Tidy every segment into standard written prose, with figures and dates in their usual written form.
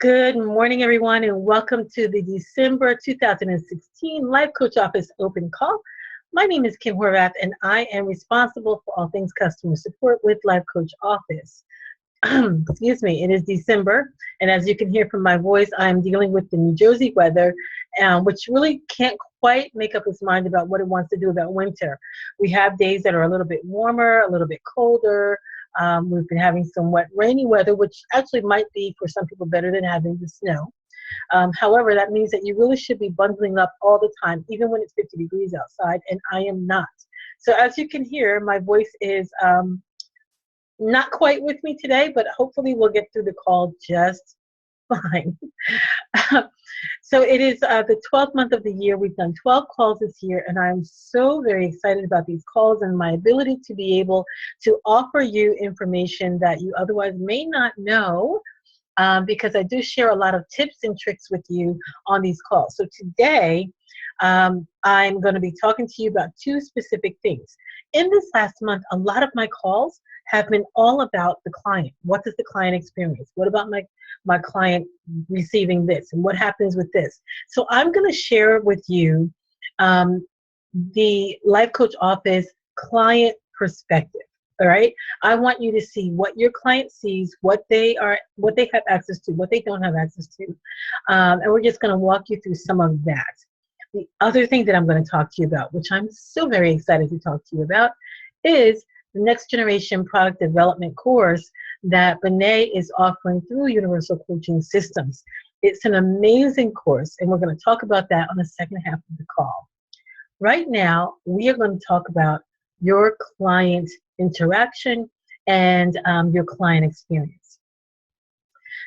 Good morning, everyone, and welcome to the December 2016 Life Coach Office Open Call. My name is Kim Horvath, and I am responsible for all things customer support with Life Coach Office. Excuse me, it is December, and as you can hear from my voice, I'm dealing with the New Jersey weather, which really can't quite make up its mind about what it wants to do about winter. We have days that are a little bit warmer, a little bit colder. We've been having some wet, rainy weather, which actually might be for some people better than having the snow. However, that means that you really should be bundling up all the time, even when it's 50 degrees outside, and I am not. So as you can hear, my voice is not quite with me today, but hopefully we'll get through the call just fine. So it is the 12th month of the year. We've done 12 calls this year, and I'm so very excited about these calls and my ability to be able to offer you information that you otherwise may not know, because I do share a lot of tips and tricks with you on these calls. So today, I'm going to be talking to you about two specific things. In this last month, a lot of my calls have been all about the client. What does the client experience? What about my client receiving this? And what happens with this? So I'm going to share with you the Life Coach Office client perspective. All right. I want you to see what your client sees, what they have access to, what they don't have access to. And we're just going to walk you through some of that. The other thing that I'm going to talk to you about, which I'm so very excited to talk to you about, is the next generation product development course that Benet is offering through Universal Coaching Systems. It's an amazing course, and we're going to talk about that on the second half of the call. Right now, we are going to talk about your client interaction and your client experience.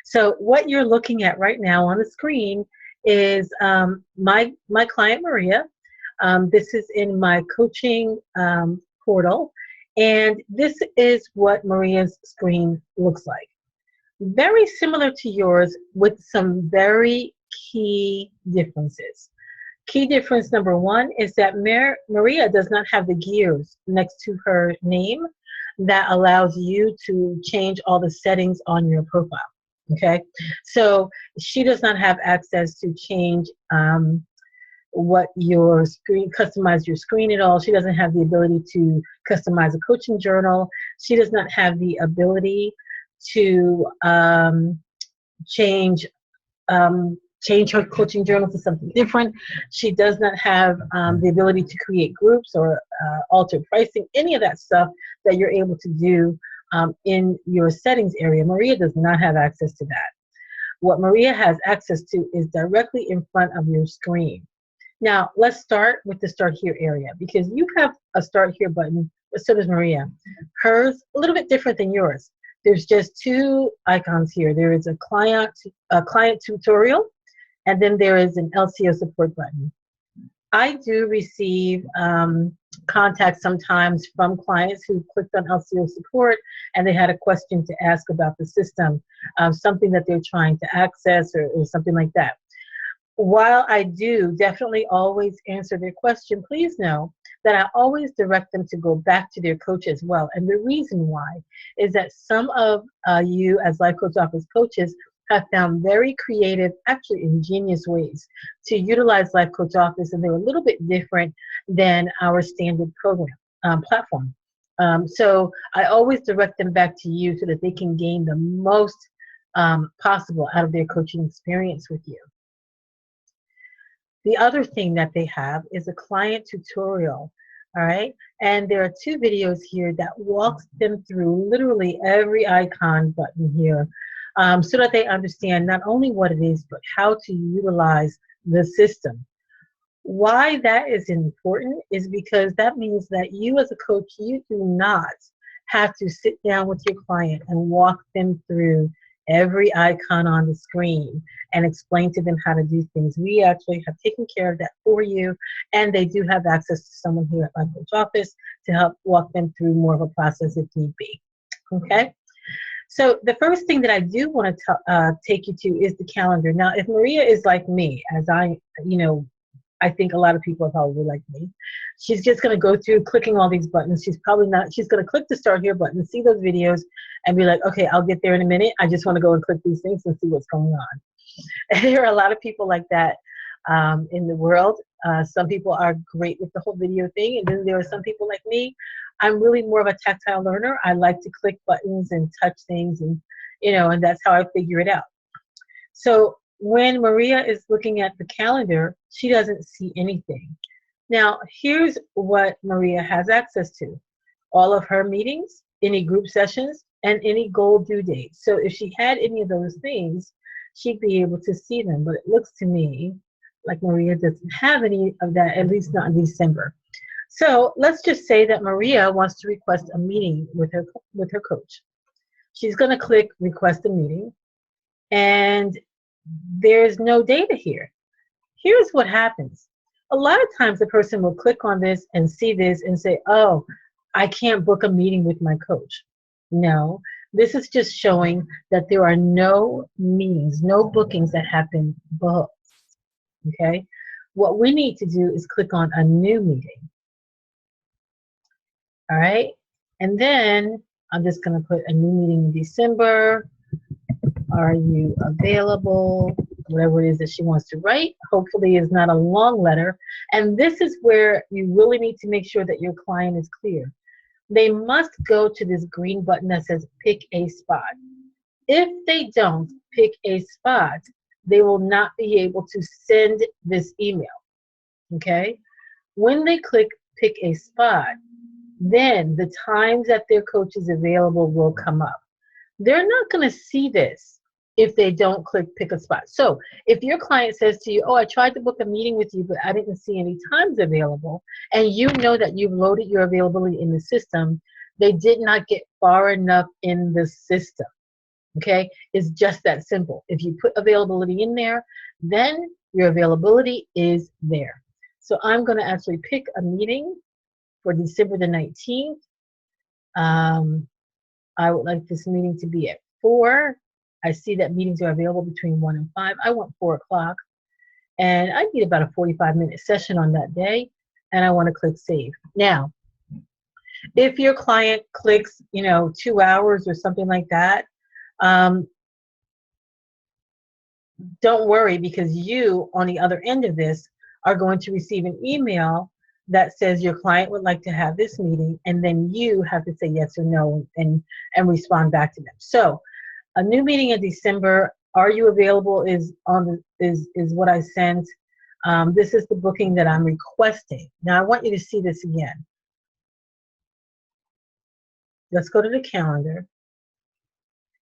So what you're looking at right now on the screen is my client Maria. This is in my coaching portal, and this is what Maria's screen looks like. Very similar to yours with some very key differences. Key difference number one is that Maria does not have the gears next to her name that allows you to change all the settings on your profile. Okay, so she does not have access to change what your screen, customize your screen at all. She doesn't have the ability to customize a coaching journal. She does not have the ability to change her coaching journal to something different. She does not have the ability to create groups or alter pricing, any of that stuff that you're able to do in your settings area. Maria does not have access to that. What Maria has access to is directly in front of your screen. Now, let's start with the Start Here area, because you have a Start Here button, but so does Maria. Hers, a little bit different than yours. There's just two icons here. There is a client tutorial, and then there is an LCO support button. I do receive contacts sometimes from clients who clicked on LCO support and they had a question to ask about the system, something that they're trying to access or something like that. While I do definitely always answer their question, please know that I always direct them to go back to their coach as well. And the reason why is that some of you as Life Coach Office coaches have found very creative, actually ingenious ways to utilize Life Coach Office, and they're a little bit different than our standard program platform. So I always direct them back to you so that they can gain the most possible out of their coaching experience with you. The other thing that they have is a client tutorial, all right? And there are two videos here that walks them through literally every icon button here, so that they understand not only what it is, but how to utilize the system. Why that is important is because that means that you as a coach, you do not have to sit down with your client and walk them through every icon on the screen and explain to them how to do things. We actually have taken care of that for you, and they do have access to someone here at Life Coach Office to help walk them through more of a process if need be. Okay? So the first thing that I do want to take you to is the calendar. Now, if Maria is like me, as I, I think a lot of people are probably like me. She's just going to go through clicking all these buttons. She's probably not, she's going to click the start here button, see those videos, and be like, okay, I'll get there in a minute. I just want to go and click these things and see what's going on. And there are a lot of people like that in the world. Some people are great with the whole video thing, and then there are some people like me. I'm really more of a tactile learner. I like to click buttons and touch things, and and that's how I figure it out. So when Maria is looking at the calendar, she doesn't see anything. Now, here's what Maria has access to: all of her meetings, any group sessions, and any goal due dates. So if she had any of those things, she'd be able to see them. But it looks to me like Maria doesn't have any of that, at least not in December. So let's just say that Maria wants to request a meeting with her coach. She's going to click request a meeting, and there's no data here. Here's what happens. A lot of times the person will click on this and see this and say, oh, I can't book a meeting with my coach. No, this is just showing that there are no meetings, no bookings that have been booked. Okay? What we need to do is click on a new meeting. All right? And then I'm just going to put a new meeting in December. Are you available? Whatever it is that she wants to write. Hopefully it's not a long letter. And this is where you really need to make sure that your client is clear. They must go to this green button that says pick a spot. If they don't pick a spot, they will not be able to send this email. Okay? When they click pick a spot, then the times that their coach is available will come up. They're not going to see this if they don't click pick a spot. So if your client says to you, oh, I tried to book a meeting with you, but I didn't see any times available, and you know that you've loaded your availability in the system, they did not get far enough in the system. Okay? It's just that simple. If you put availability in there, then your availability is there. So I'm going to actually pick a meeting for December the 19th. I would like this meeting to be at 4. I see that meetings are available between 1 and 5. I want 4 o'clock. And I need about a 45-minute session on that day. And I want to click save. Now, if your client clicks, 2 hours or something like that, don't worry, because you, on the other end of this, are going to receive an email that says your client would like to have this meeting, and then you have to say yes or no and respond back to them. So a new meeting in December, are you available, is what I sent. This is the booking that I'm requesting. Now I want you to see this again. Let's go to the calendar.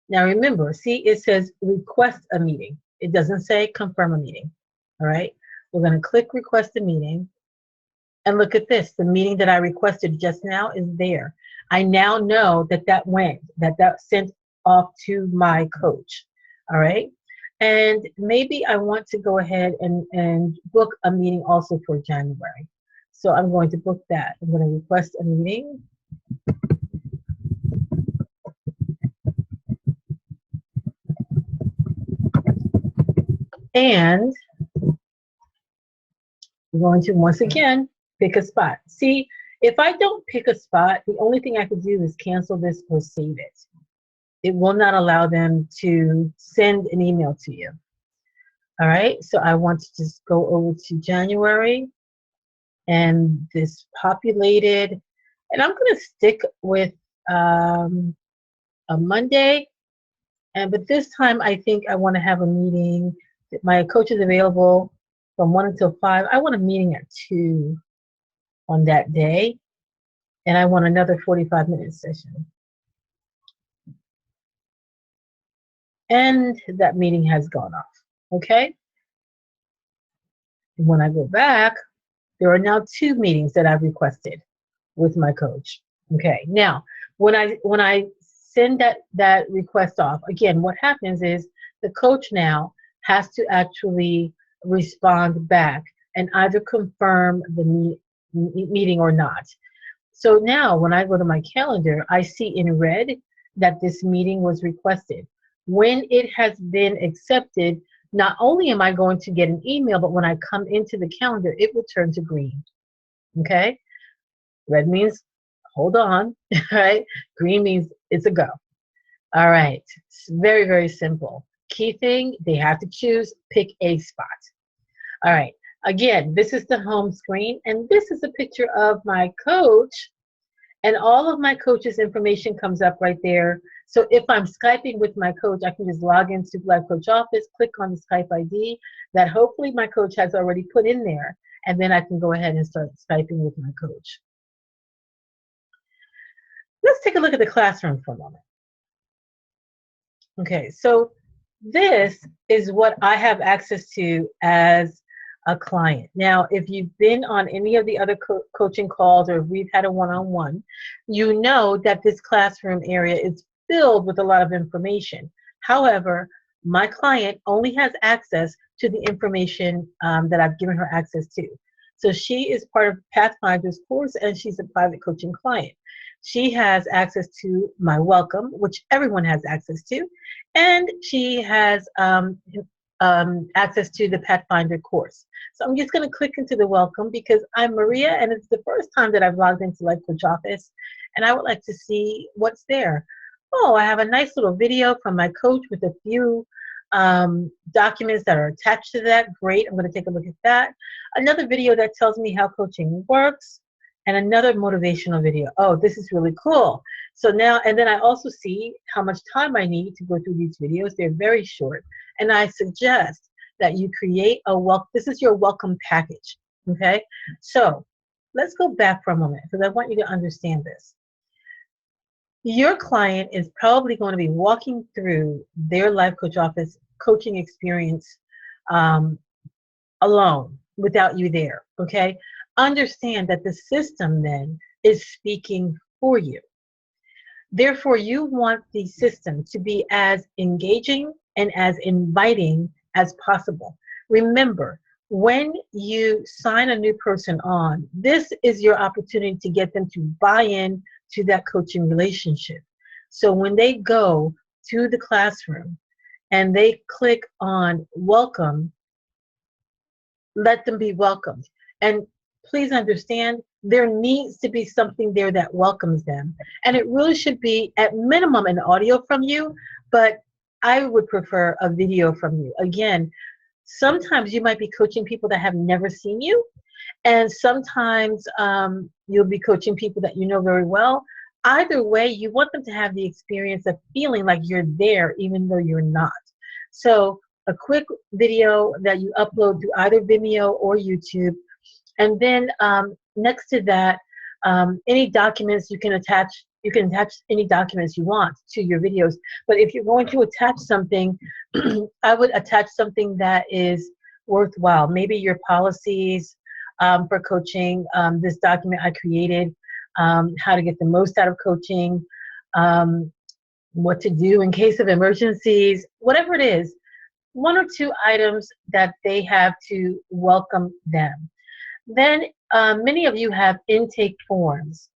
Now remember, see, it says request a meeting. It doesn't say confirm a meeting. All right, we're going to click request a meeting. And look at this, the meeting that I requested just now is there. I now know that that sent off to my coach, all right? And maybe I want to go ahead and book a meeting also for January. So I'm going to book that. I'm going to request a meeting. And I'm going to, once again, pick a spot. See, if I don't pick a spot, the only thing I could do is cancel this or save it. It will not allow them to send an email to you. All right, so I want to just go over to January, and this populated, and I'm going to stick with a Monday, but this time I think I want to have a meeting. My coach is available from 1 until 5. I want a meeting at 2 on that day, and I want another 45-minute session. And that meeting has gone off, okay? When I go back, there are now 2 meetings that I've requested with my coach. Okay, now, when I send that request off, again, what happens is the coach now has to actually respond back and either confirm the meeting or not. So now when I go to my calendar, I see in red that this meeting was requested. When it has been accepted, not only am I going to get an email, but when I come into the calendar, it will turn to green. Okay? Red means hold on, right? Green means it's a go. All right. It's very, very simple. Key thing, they have to choose, pick a spot. All right. Again, this is the home screen, and this is a picture of my coach, and all of my coach's information comes up right there. So if I'm Skyping with my coach, I can just log into Life Coach Office, click on the Skype ID that hopefully my coach has already put in there, and then I can go ahead and start Skyping with my coach. Let's take a look at the classroom for a moment. Okay, so this is what I have access to as a client. Now, if you've been on any of the other coaching calls, or if we've had a one-on-one, you know that this classroom area is filled with a lot of information. However, my client only has access to the information that I've given her access to. So she is part of Pathfinder's course, and she's a private coaching client. She has access to my welcome, which everyone has access to, and she has access to the Pathfinder course. So I'm just going to click into the welcome because I'm Maria, and it's the first time that I've logged into Life Coach Office, and I would like to see what's there. Oh, I have a nice little video from my coach with a few documents that are attached to that. Great, I'm going to take a look at that. Another video that tells me how coaching works, and another motivational video. Oh, this is really cool. So now, and then I also see how much time I need to go through these videos. They're very short. And I suggest that you create a this is your welcome package, okay? So let's go back for a moment because I want you to understand this. Your client is probably going to be walking through their Life Coach Office coaching experience alone without you there, okay? Understand that the system then is speaking for you. Therefore, you want the system to be as engaging and as inviting as possible. Remember, when you sign a new person on, this is your opportunity to get them to buy in to that coaching relationship. So when they go to the classroom and they click on welcome, let them be welcomed. And please understand, there needs to be something there that welcomes them. And it really should be, at minimum, an audio from you, but I would prefer a video from you. Again, sometimes you might be coaching people that have never seen you, and sometimes you'll be coaching people that you know very well. Either way, you want them to have the experience of feeling like you're there, even though you're not. So a quick video that you upload to either Vimeo or YouTube, and then next to that, any documents you can attach any documents you want to your videos. But if you're going to attach something, I would attach something that is worthwhile. Maybe your policies for coaching, this document I created, how to get the most out of coaching, what to do in case of emergencies, whatever it is, one or two items that they have to welcome them. Then many of you have intake forms.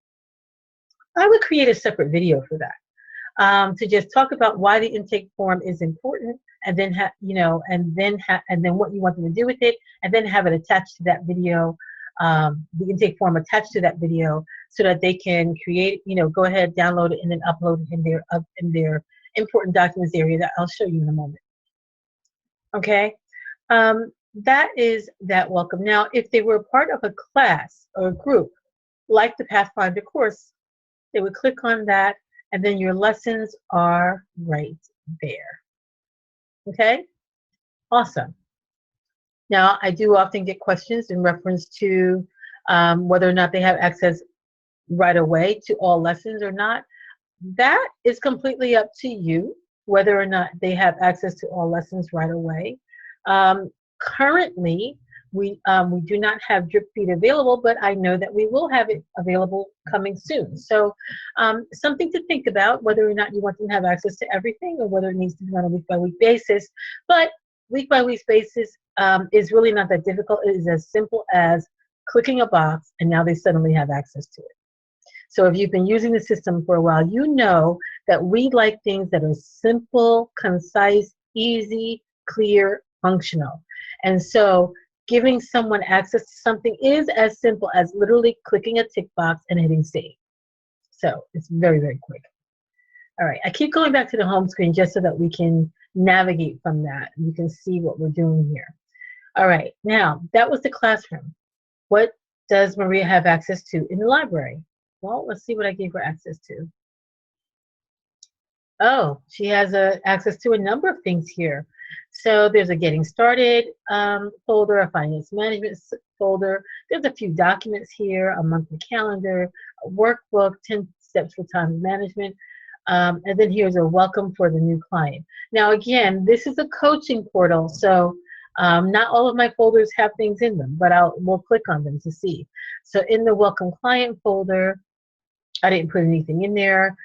I would create a separate video for that, to just talk about why the intake form is important, and then and then what you want them to do with it, and then have it attached to that video, the intake form attached to that video, so that they can create, go ahead, download it, and then upload it in their important documents area that I'll show you in a moment. Okay. That is that welcome. Now, if they were part of a class or a group, like the Pathfinder course, they would click on that, and then your lessons are right there. Okay? Awesome. Now, I do often get questions in reference to whether or not they have access right away to all lessons or not. That is completely up to you, whether or not they have access to all lessons right away. Currently, we do not have drip feed available, but I know that we will have it available coming soon. So something to think about, whether or not you want them to have access to everything, or whether it needs to be on a week-by-week basis. But week-by-week basis is really not that difficult. It is as simple as clicking a box, and now they suddenly have access to it. So if you've been using the system for a while, you know that we like things that are simple, concise, easy, clear, functional. And so giving someone access to something is as simple as literally clicking a tick box and hitting save. So it's very, very quick. All right, I keep going back to the home screen just so that we can navigate from that. You can see what we're doing here. All right, now that was the classroom. What does Maria have access to in the library? Well, let's see what I gave her access to. Oh, she has access to a number of things here. So there's a getting started folder, a finance management folder. There's a few documents here, a monthly calendar, a workbook, 10 steps for time management. And then here's a welcome for the new client. Now, again, this is a coaching portal, so not all of my folders have things in them, but we'll click on them to see. So in the welcome client folder, I didn't put anything in there.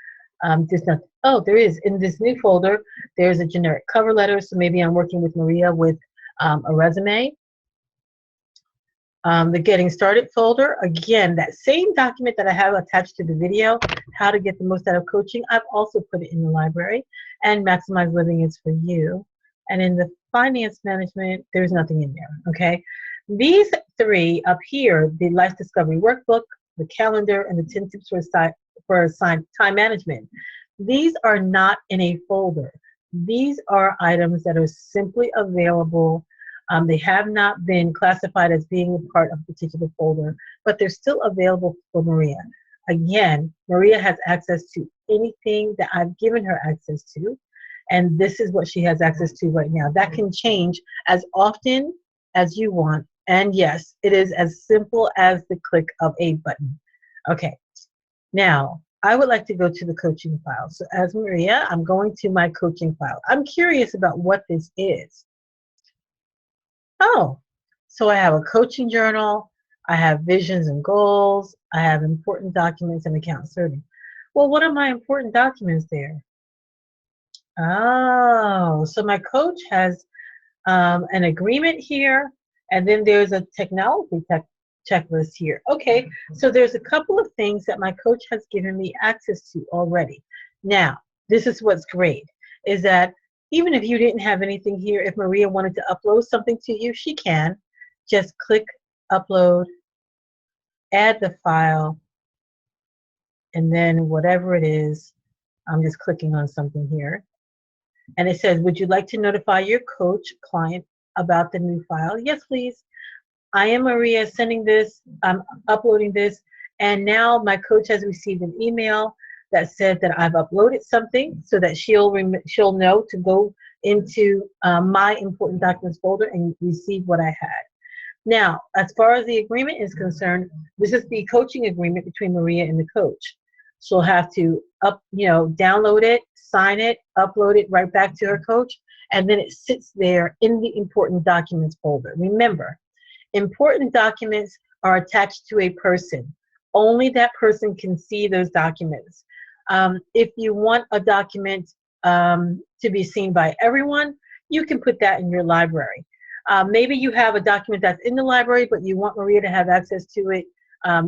There's nothing. Oh, there is. In this new folder, there's a generic cover letter. So maybe I'm working with Maria with a resume. The Getting Started folder, again, that same document that I have attached to the video, how to get the most out of coaching, I've also put it in the library. And Maximize Living is for you. And in the finance management, there's nothing in there, okay? These three up here, the Life Discovery Workbook, the calendar, and the 10 tips for time management, these are not in a folder. These are items that are simply available. They have not been classified as being a part of a particular folder, but they're still available for Maria. Again, Maria has access to anything that I've given her access to, and this is what she has access to right now. That can change as often as you want, and yes, it is as simple as the click of a button. Okay, now I would like to go to the coaching file. So as Maria, I'm going to my coaching file. I'm curious about what this is. Oh, so I have a coaching journal, I have visions and goals, I have important documents and account serving. Well, what are my important documents there? Oh, so my coach has an agreement here, and then there's a technology checklist here. Okay, so there's a couple of things that my coach has given me access to already. Now, this is what's great, is that even if you didn't have anything here, if Maria wanted to upload something to you, she can. Just click upload, add the file, and then whatever it is, I'm just clicking on something here. And it says, would you like to notify your coach client about the new file? Yes, please. I am Maria sending this, I'm uploading this, and now my coach has received an email that said that I've uploaded something so that she'll know to go into my important documents folder and receive what I had. Now, as far as the agreement is concerned, this is the coaching agreement between Maria and the coach. She'll have to download it, sign it, upload it right back to her coach, and then it sits there in the important documents folder. Remember, important documents are attached to a person. Only that person can see those documents. If you want a document to be seen by everyone, you can put that in your library. Maybe you have a document that's in the library, but you want Maria to have access to it.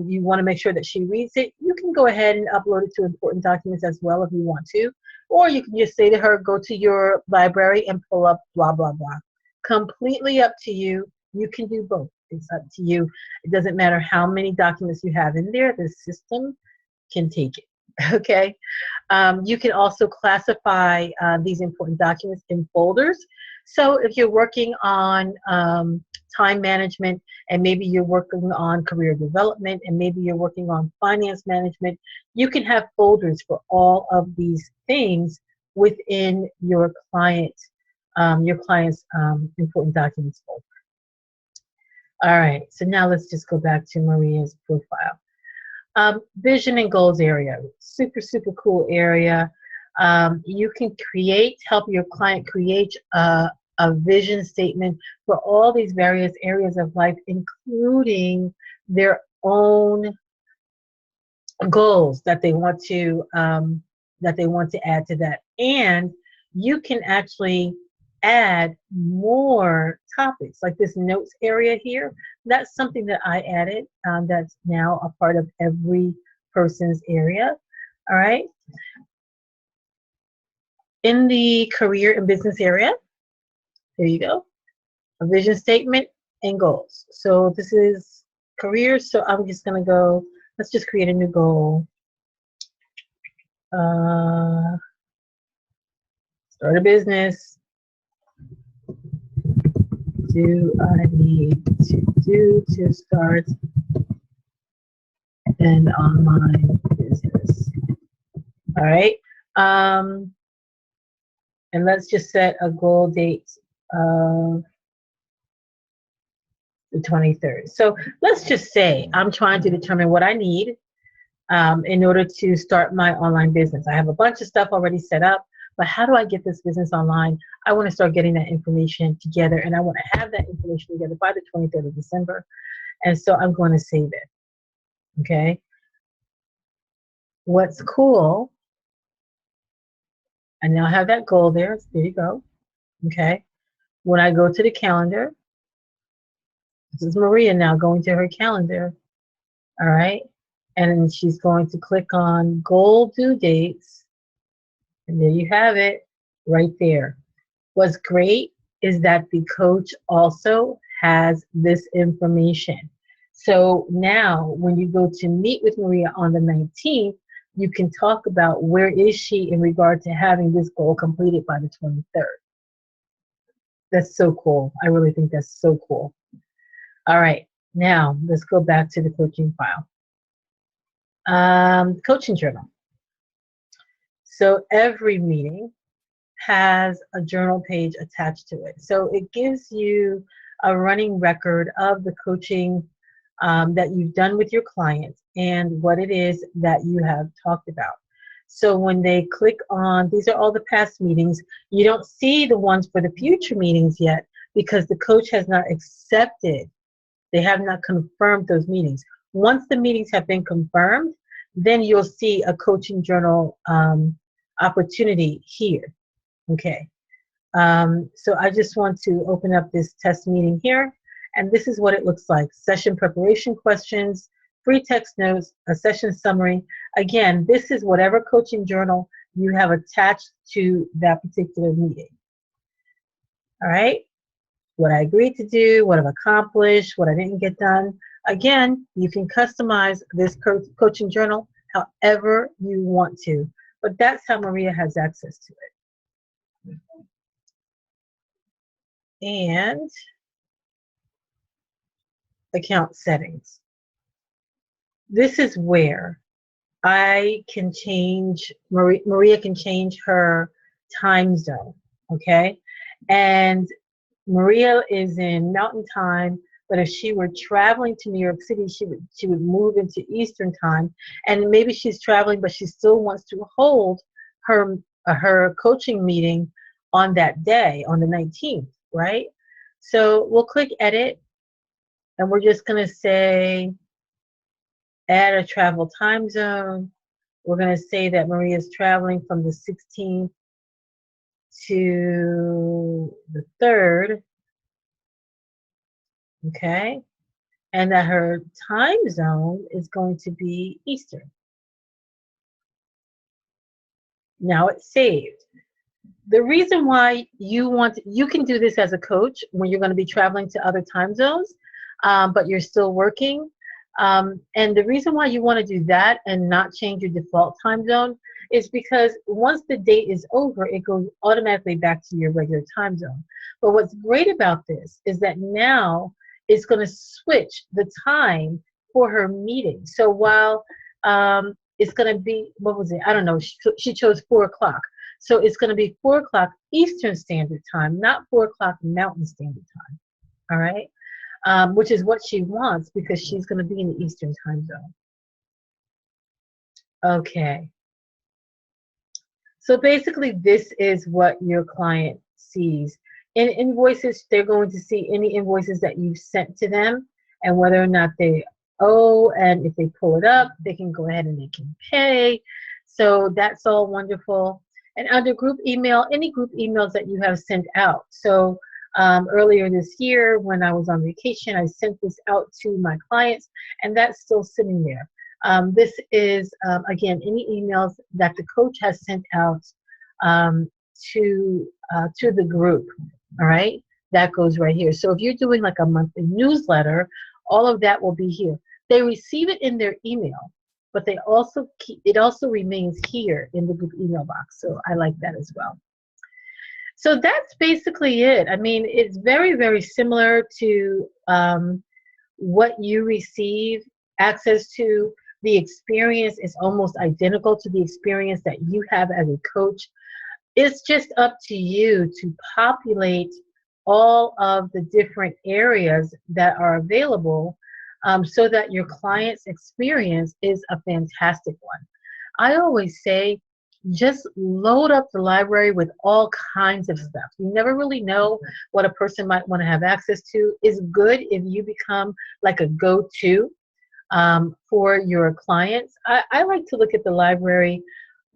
You want to make sure that she reads it. You can go ahead and upload it to important documents as well if you want to. Or you can just say to her, go to your library and pull up blah, blah, blah. Completely up to you. You can do both. It's up to you. It doesn't matter how many documents you have in there. The system can take it. Okay. You can also classify these important documents in folders. So if you're working on time management, and maybe you're working on career development, and maybe you're working on finance management, you can have folders for all of these things within your client's important documents folder. All right, so now let's just go back to Maria's profile. Vision and goals area, super, super cool area. You can help your client create a vision statement for all these various areas of life, including their own goals that they want to add to that. And you can actually add more topics, like this notes area here. That's something that I added. That's now a part of every person's area. All right. In the career and business area, there you go. a vision statement, and goals. So this is career. So I'm just going to go, let's just create a new goal. Start a business. Do I need to do to start an online business? All right. And let's just set a goal date of the 23rd. So let's just say I'm trying to determine what I need in order to start my online business. I have a bunch of stuff already set up, but how do I get this business online? I want to start getting that information together, and I want to have that information together by the 23rd of December. And so I'm going to save it. Okay. What's cool, I now have that goal there. There you go. Okay. When I go to the calendar, this is Maria now going to her calendar. All right. And she's going to click on goal due dates. And there you have it right there. What's great is that the coach also has this information. So now when you go to meet with Maria on the 19th, you can talk about where is she in regard to having this goal completed by the 23rd. That's so cool. I really think that's so cool. All right, now let's go back to the coaching file. Coaching journal. So every meeting has a journal page attached to it. So it gives you a running record of the coaching that you've done with your clients and what it is that you have talked about. So when they click on, these are all the past meetings, you don't see the ones for the future meetings yet because the coach has not accepted, they have not confirmed those meetings. Once the meetings have been confirmed, then you'll see a coaching journal opportunity here. Okay. So I just want to open up this test meeting here. And this is what it looks like. Session preparation questions, free text notes, a session summary. Again, this is whatever coaching journal you have attached to that particular meeting. All right. What I agreed to do, what I've accomplished, what I didn't get done. Again, you can customize this coaching journal however you want to. But that's how Maria has access to it. And account settings. This is where I can change, Maria can change her time zone, okay? And Maria is in Mountain Time, but if she were traveling to New York City, she would move into Eastern Time, and maybe she's traveling, but she still wants to hold her coaching meeting on that day, on the 19th, right? So we'll click Edit, and we're just going to say add a travel time zone. We're going to say that Maria is traveling from the 16th to the 3rd. Okay. And that her time zone is going to be Eastern. Now it's saved. The reason why you can do this as a coach when you're going to be traveling to other time zones, but you're still working. And the reason why you want to do that and not change your default time zone is because once the date is over, it goes automatically back to your regular time zone. But what's great about this is that now it's going to switch the time for her meeting. So while it's going to be, what was it? I don't know. She chose 4 o'clock. So it's going to be 4 o'clock Eastern Standard Time, not 4 o'clock Mountain Standard Time. All right? Which is what she wants because she's going to be in the Eastern Time zone. Okay. So basically, this is what your client sees. In invoices, they're going to see any invoices that you've sent to them and whether or not they owe, and if they pull it up, they can go ahead and they can pay. So that's all wonderful. And under group email, any group emails that you have sent out. So earlier this year when I was on vacation, I sent this out to my clients, and that's still sitting there. This is, again, any emails that the coach has sent out to the group, all right? that goes right here. So if you're doing like a monthly newsletter, all of that will be here. They receive it in their email, but they also it also remains here in the group email box. So I like that as well. So that's basically it. I mean, it's very, very similar to what you receive access to. The experience is almost identical to the experience that you have as a coach. It's just up to you to populate all of the different areas that are available, so that your client's experience is a fantastic one. I always say, just load up the library with all kinds of stuff. You never really know what a person might want to have access to. It's good if you become like a go-to for your clients. I like to look at the library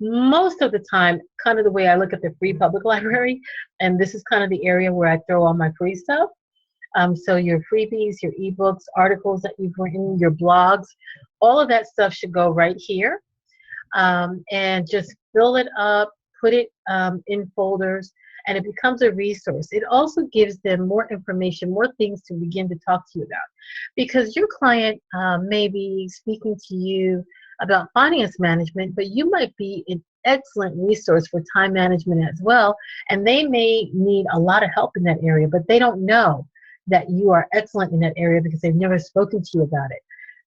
most of the time kind of the way I look at the free public library, and this is kind of the area where I throw all my free stuff. So your freebies, your ebooks, articles that you've written, your blogs, all of that stuff should go right here, and just fill it up, put it in folders, and it becomes a resource. It also gives them more information, more things to begin to talk to you about. Because your client may be speaking to you about finance management, but you might be an excellent resource for time management as well, and they may need a lot of help in that area, but they don't know that you are excellent in that area because they've never spoken to you about it.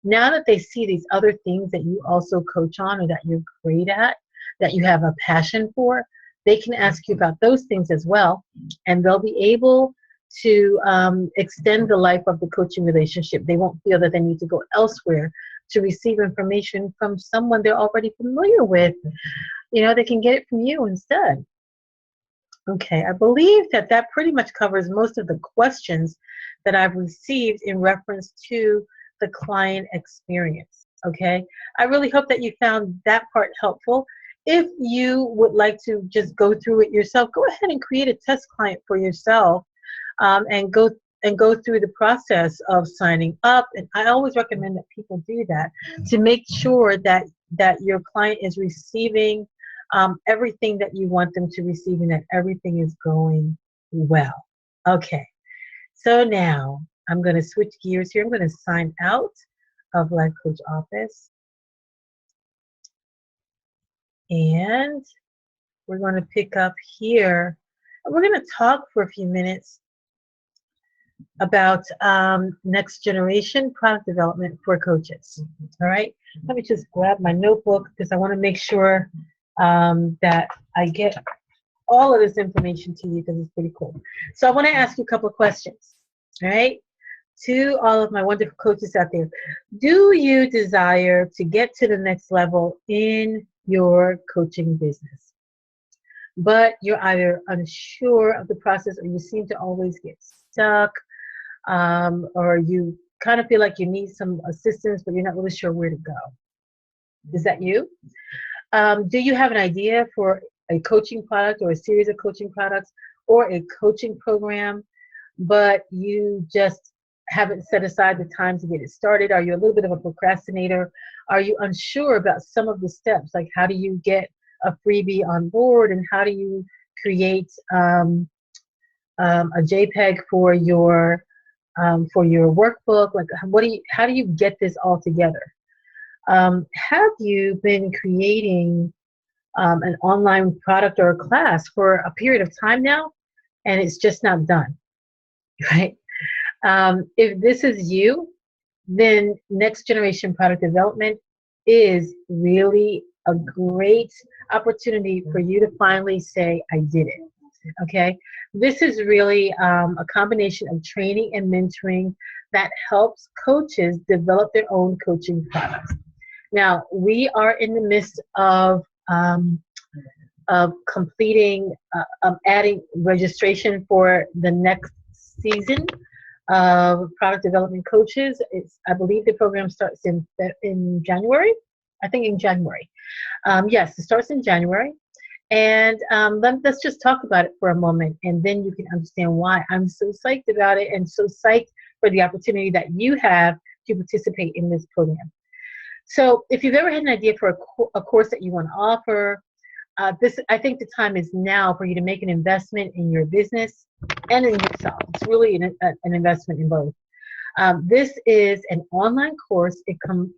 Now that they see these other things that you also coach on or that you're great at, that you have a passion for, they can ask you about those things as well, and they'll be able to extend the life of the coaching relationship. They won't feel that they need to go elsewhere to receive information from someone they're already familiar with. You know, they can get it from you instead. Okay, I believe that that pretty much covers most of the questions that I've received in reference to the client experience. Okay, I really hope that you found that part helpful. If you would like to just go through it yourself, go ahead and create a test client for yourself, and go through the process of signing up. And I always recommend that people do that to make sure that your client is receiving everything that you want them to receive and that everything is going well. Okay, so now I'm going to switch gears here. I'm going to sign out of Life Coach Office. And we're going to pick up here. We're going to talk for a few minutes about next generation product development for coaches. All right. Let me just grab my notebook because I want to make sure that I get all of this information to you because it's pretty cool. So I want to ask you a couple of questions. All right. To all of my wonderful coaches out there, do you desire to get to the next level in your coaching business, but you're either unsure of the process or you seem to always get stuck, or you kind of feel like you need some assistance, but you're not really sure where to go? Is that you? Do you have an idea for a coaching product or a series of coaching products or a coaching program, but you just haven't set aside the time to get it started? Are you a little bit of a procrastinator? Are you unsure about some of the steps, like how do you get a freebie on board, and how do you create a JPEG for your workbook? Like, how do you get this all together? Have you been creating an online product or a class for a period of time now, and it's just not done, right? If this is you, then next generation product development is really a great opportunity for you to finally say, I did it. Okay, this is really a combination of training and mentoring that helps coaches develop their own coaching products. Now, we are in the midst of completing, adding registration for the next season of product development coaches. I believe the program starts in January. I think in January. Yes, it starts in January. And let's just talk about it for a moment, and then you can understand why I'm so psyched about it and so psyched for the opportunity that you have to participate in this program. So if you've ever had an idea for a course that you want to offer, I think the time is now for you to make an investment in your business and in yourself. It's really an investment in both. This is an online course.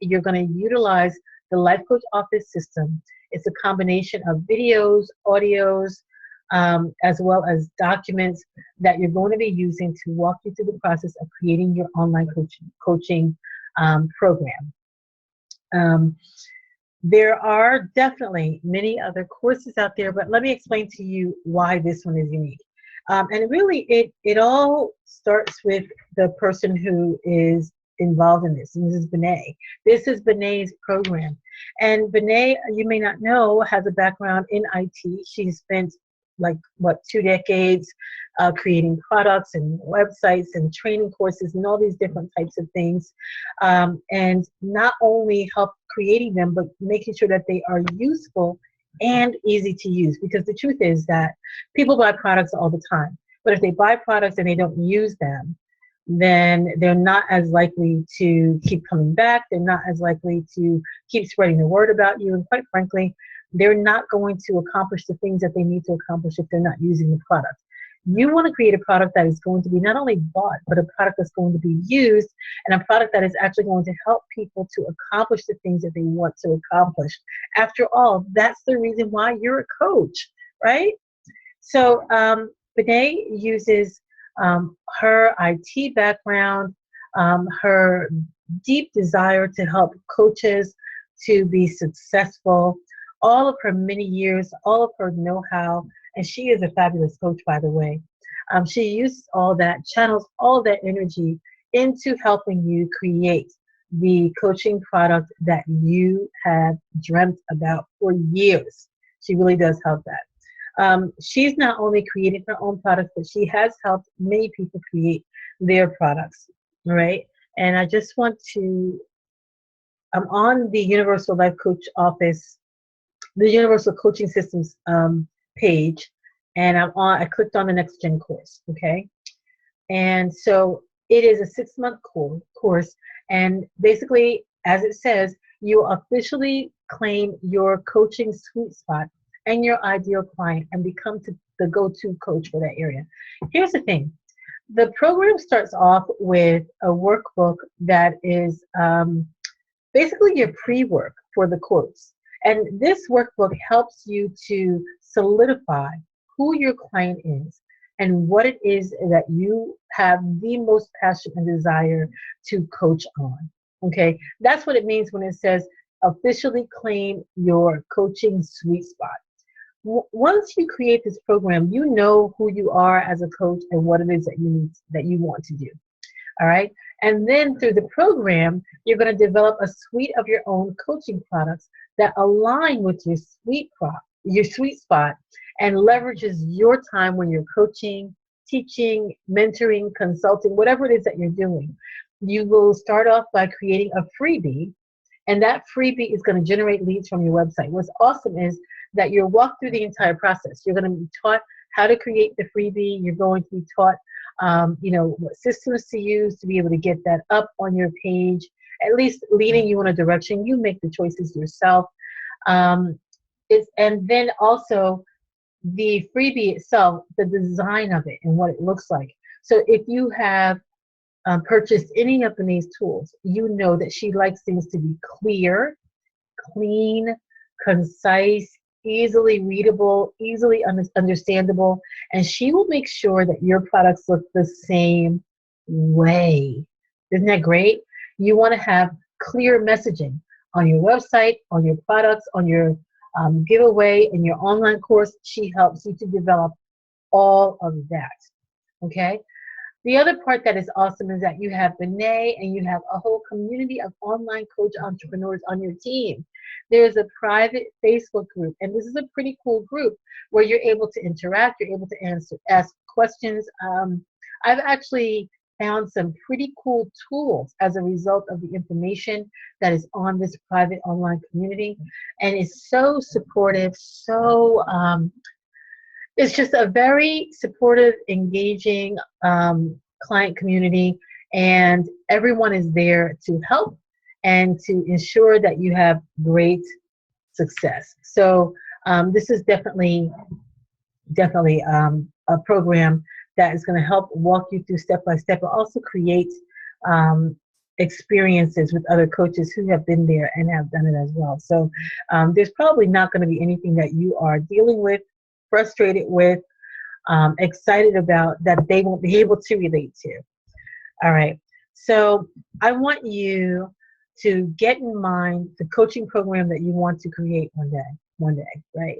You're going to utilize the Life Coach Office system. It's a combination of videos, audios, as well as documents that you're going to be using to walk you through the process of creating your online coaching program. There are definitely many other courses out there, but let me explain to you why this one is unique. And really, it all starts with the person who is involved in this. And this is Benet. This is Benet's program. And Benet, you may not know, has a background in IT. She spent like, 2 decades creating products and websites and training courses and all these different types of things. And not only help creating them, but making sure that they are useful and easy to use. Because the truth is that people buy products all the time. But if they buy products and they don't use them, then they're not as likely to keep coming back. They're not as likely to keep spreading the word about you. And quite frankly, they're not going to accomplish the things that they need to accomplish if they're not using the product. You want to create a product that is going to be not only bought, but a product that's going to be used, and a product that is actually going to help people to accomplish the things that they want to accomplish. After all, that's the reason why you're a coach, right? So Benet uses her IT background, her deep desire to help coaches to be successful, all of her many years, all of her know-how, and she is a fabulous coach, by the way. She uses all that, channels all that energy into helping you create the coaching product that you have dreamt about for years. She really does help that. She's not only creating her own products, but she has helped many people create their products, right? And I just want to, I'm on the Universal Life Coach Office, the Universal Coaching Systems page, and I clicked on the Next Gen course, okay? And so it is a 6-month course, and basically, as it says, you officially claim your coaching sweet spot and your ideal client and become the go-to coach for that area. Here's the thing. The program starts off with a workbook that is basically your pre-work for the course. And this workbook helps you to solidify who your client is and what it is that you have the most passion and desire to coach on. Okay, that's what it means when it says officially claim your coaching sweet spot. Once you create this program, you know who you are as a coach and what it is that you want to do. All right. And then through the program, you're going to develop a suite of your own coaching products that align with your sweet spot and leverages your time when you're coaching, teaching, mentoring, consulting, whatever it is that you're doing. You will start off by creating a freebie, and that freebie is going to generate leads from your website. What's awesome is that you're walked through the entire process. You're going to be taught how to create the freebie. You're going to be taught what systems to use to be able to get that up on your page, at least leading you in a direction. You make the choices yourself. And then also the freebie itself, the design of it and what it looks like. So if you have purchased any of Bene's tools, you know that she likes things to be clear, clean, concise, easily readable, easily understandable, and she will make sure that your products look the same way. Isn't that great? You want to have clear messaging on your website, on your products, on your giveaway, in your online course. She helps you to develop all of that. Okay? The other part that is awesome is that you have Benet and you have a whole community of online coach entrepreneurs on your team. There's a private Facebook group, and this is a pretty cool group where you're able to interact, you're able to ask questions. I've actually found some pretty cool tools as a result of the information that is on this private online community, and it's so supportive, so it's just a very supportive, engaging client community, and everyone is there to help and to ensure that you have great success. So This is definitely a program that is going to help walk you through step by step, but also create um, experiences with other coaches who have been there and have done it as well. So there's probably not going to be anything that you are dealing with, frustrated with, excited about that they won't be able to relate to. All right. So I want you to get in mind the coaching program that you want to create one day, right?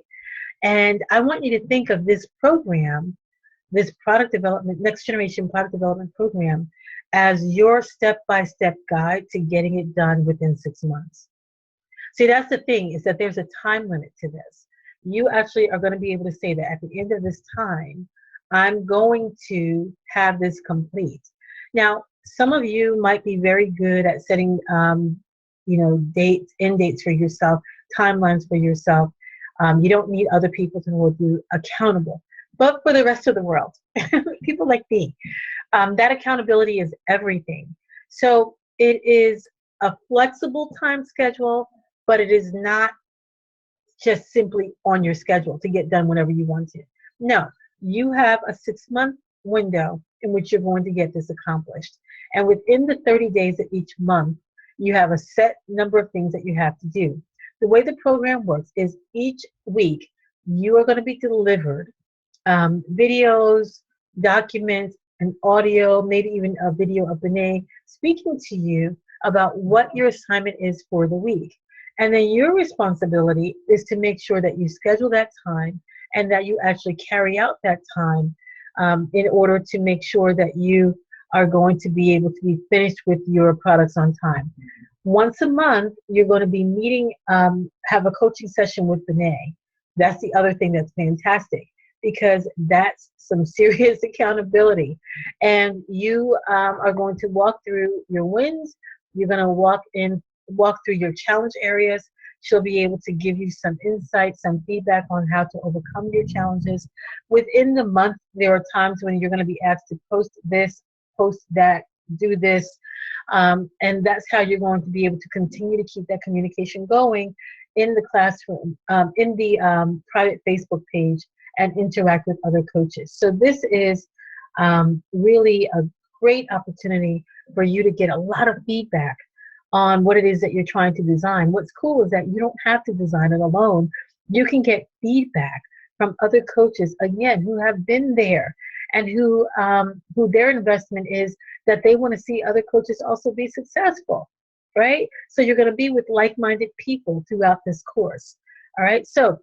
And I want you to think of this program, this product development, next generation product development program, as your step-by-step guide to getting it done within 6 months. See, that's the thing, is that there's a time limit to this. You actually are going to be able to say that at the end of this time, I'm going to have this complete. Now, some of you might be very good at setting, dates, end dates for yourself, timelines for yourself. You don't need other people to hold you accountable. But for the rest of the world, people like me, that accountability is everything. So it is a flexible time schedule, but it is not just simply on your schedule to get done whenever you want to. No, you have a 6-month window in which you're going to get this accomplished. And within the 30 days of each month, you have a set number of things that you have to do. The way the program works is each week you are going to be delivered videos, documents, an audio, maybe even a video of Benet speaking to you about what your assignment is for the week. And then your responsibility is to make sure that you schedule that time and that you actually carry out that time in order to make sure that you are going to be able to be finished with your products on time. Once a month, you're going to be meeting, have a coaching session with Benet. That's the other thing that's fantastic, because that's some serious accountability. And you are going to walk through your wins. You're going to walk through your challenge areas. She'll be able to give you some insight, some feedback on how to overcome your challenges. Within the month, there are times when you're going to be asked to post this, post that, do this. And that's how you're going to be able to continue to keep that communication going in the classroom, in the private Facebook page, and interact with other coaches. So this is really a great opportunity for you to get a lot of feedback on what it is that you're trying to design. What's cool is that you don't have to design it alone. You can get feedback from other coaches, again, who have been there and who their investment is that they want to see other coaches also be successful, right? So you're going to be with like-minded people throughout this course, all right? So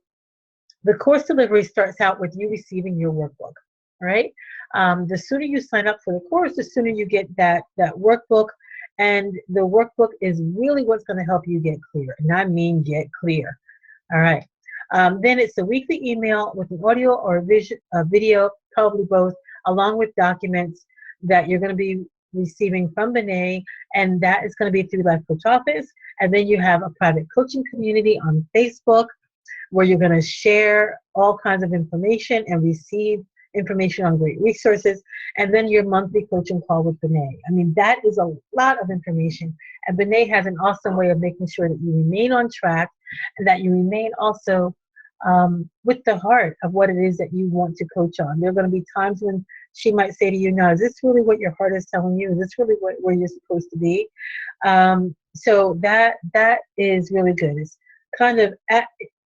the course delivery starts out with you receiving your workbook, all right? The sooner you sign up for the course, the sooner you get that workbook. And the workbook is really what's going to help you get clear. And I mean get clear, all right? Then it's a weekly email with an audio or a video, probably both, along with documents that you're going to be receiving from Benet, and that is going to be through Life Coach Office. And then you have a private coaching community on Facebook where you're going to share all kinds of information and receive information on great resources, and then your monthly coaching call with Benet. I mean, that is a lot of information, and Benet has an awesome way of making sure that you remain on track and that you remain also with the heart of what it is that you want to coach on. There are going to be times when she might say to you, now, is this really what your heart is telling you? Is this really where you're supposed to be? So that is really good. It's kind of,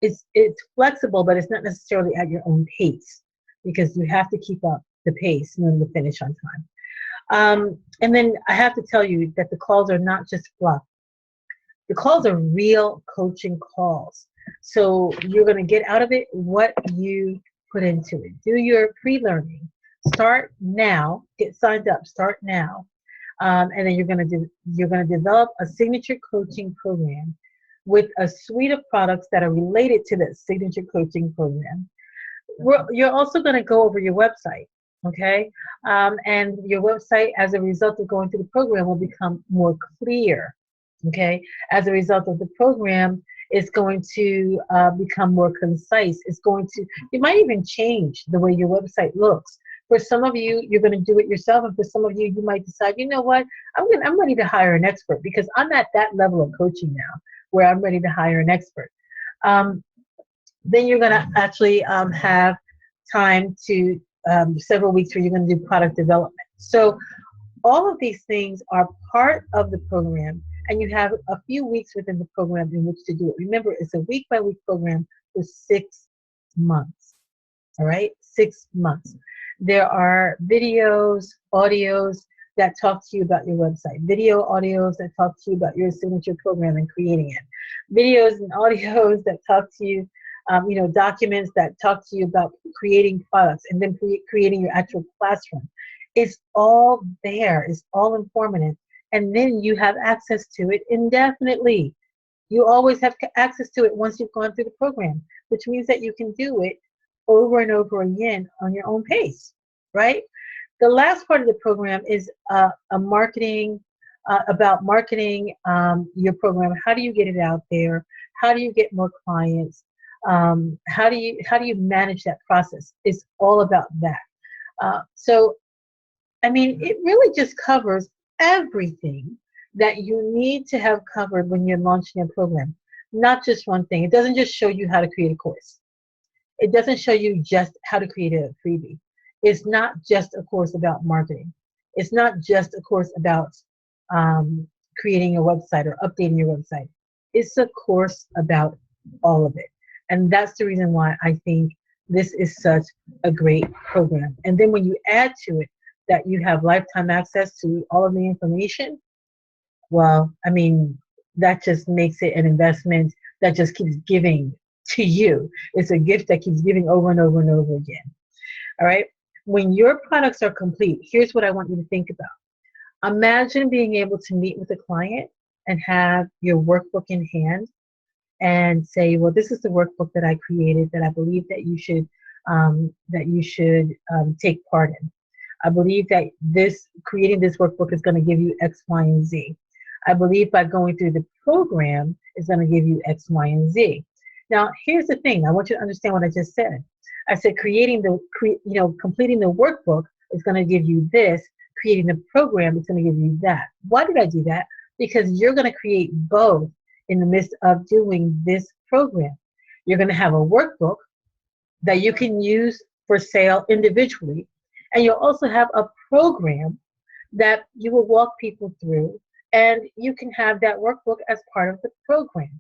it's flexible, but it's not necessarily at your own pace, because you have to keep up the pace in order to finish on time. And then I have to tell you that the calls are not just fluff. The calls are real coaching calls. So you're going to get out of it what you put into it. Do your pre-learning. Start now. Get signed up. Start now. And then you're going to develop a signature coaching program with a suite of products that are related to that signature coaching program. You're also going to go over your website, okay? And your website, as a result of going through the program, will become more clear, okay? As a result of the program, it's going to become more concise. You might even change the way your website looks. For some of you, you're going to do it yourself, and for some of you, you might decide, you know what, I'm ready to hire an expert, because I'm at that level of coaching now where I'm ready to hire an expert. Then you're going to actually have time to several weeks where you're going to do product development. So all of these things are part of the program, and you have a few weeks within the program in which to do it. Remember, it's a week by week program for 6 months. All right, 6 months. There are videos, audios that talk to you about your website, video audios that talk to you about your signature program and creating it, videos and audios that talk to you, documents that talk to you about creating products and then creating your actual classroom. It's all there. It's all informative. And then you have access to it indefinitely. You always have access to it once you've gone through the program, which means that you can do it over and over again on your own pace, right? The last part of the program is about marketing your program. How do you get it out there? How do you get more clients? How do you manage that process? It's all about that. So I mean, it really just covers everything that you need to have covered when you're launching a program. Not just one thing. It doesn't just show you how to create a course. It doesn't show you just how to create a freebie. It's not just a course about marketing. It's not just a course about creating a website or updating your website. It's a course about all of it. And that's the reason why I think this is such a great program. And then when you add to it that you have lifetime access to all of the information, well, I mean, that just makes it an investment that just keeps giving to you. It's a gift that keeps giving over and over and over again. All right. When your products are complete, here's what I want you to think about. Imagine being able to meet with a client and have your workbook in hand and say, well, this is the workbook that I created that I believe that you should take part in. I believe that creating this workbook is going to give you X, Y, and Z. I believe by going through the program is going to give you X, Y, and Z. Now, here's the thing. I want you to understand what I just said. I said completing the workbook is going to give you this. Creating the program is going to give you that. Why did I do that? Because you're going to create both in the midst of doing this program. You're going to have a workbook that you can use for sale individually, and you'll also have a program that you will walk people through, and you can have that workbook as part of the program.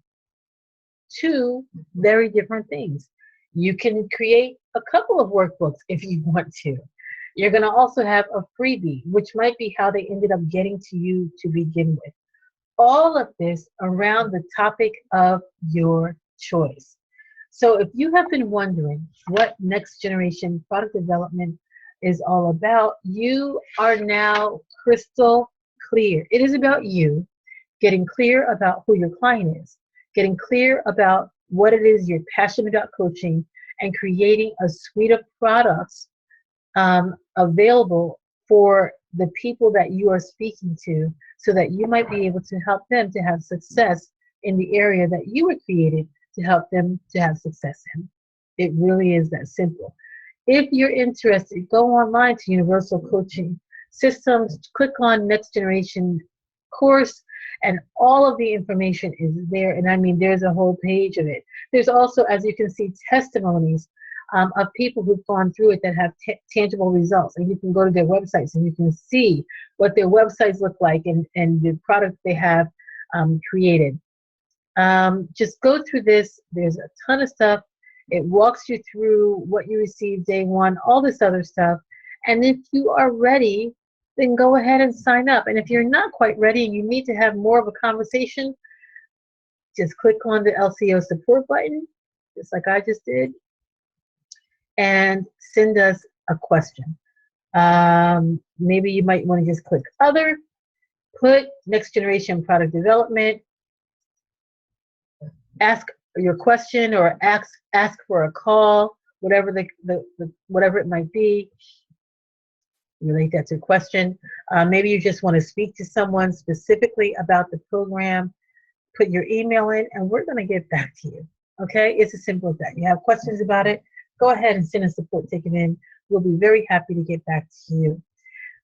Two very different things. You can create a couple of workbooks if you want to. You're going to also have a freebie, which might be how they ended up getting to you to begin with. All of this around the topic of your choice. So if you have been wondering what next generation product development is all about, you are now crystal clear. It is about you getting clear about who your client is, getting clear about what it is you're passionate about coaching, and creating a suite of products available for the people that you are speaking to, so that you might be able to help them to have success in the area that you were created to help them to have success in. It really is that simple. If you're interested, go online to Universal Coaching Systems, click on Next Generation Course, and all of the information is there. And I mean, there's a whole page of it. There's also, as you can see, testimonies of people who've gone through it that have tangible results. And you can go to their websites and you can see what their websites look like and the product they have created. Just go through this. There's a ton of stuff. It walks you through what you received day one, all this other stuff. And if you are ready, then go ahead and sign up. And if you're not quite ready and you need to have more of a conversation, just click on the LCO support button, just like I just did, and send us a question. Maybe you might want to just click other, put next generation product development, ask your question or ask for a call, whatever whatever it might be. Relate that to a question. Maybe you just want to speak to someone specifically about the program. Put your email in, and we're going to get back to you. Okay, it's as simple as that. You have questions about it, go ahead and send a support ticket in. We'll be very happy to get back to you.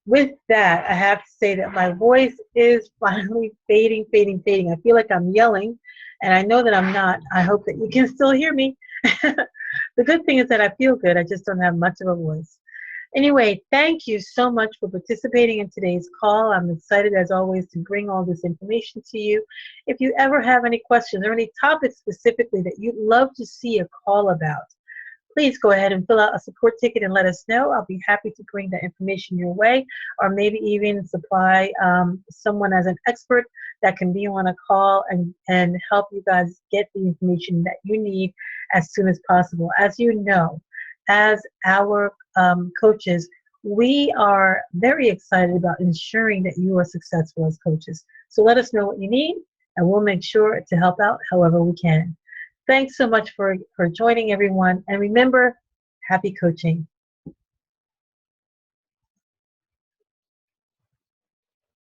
With that, I have to say that my voice is finally fading. I feel like I'm yelling, and I know that I'm not. I hope that you can still hear me. The good thing is that I feel good. I just don't have much of a voice. Anyway, thank you so much for participating in today's call. I'm excited as always to bring all this information to you. If you ever have any questions or any topics specifically that you'd love to see a call about, please go ahead and fill out a support ticket and let us know. I'll be happy to bring that information your way, or maybe even supply someone as an expert that can be on a call and help you guys get the information that you need as soon as possible. As you know, as our coaches, we are very excited about ensuring that you are successful as coaches. So let us know what you need, and we'll make sure to help out however we can. Thanks so much for joining, everyone. And remember, happy coaching.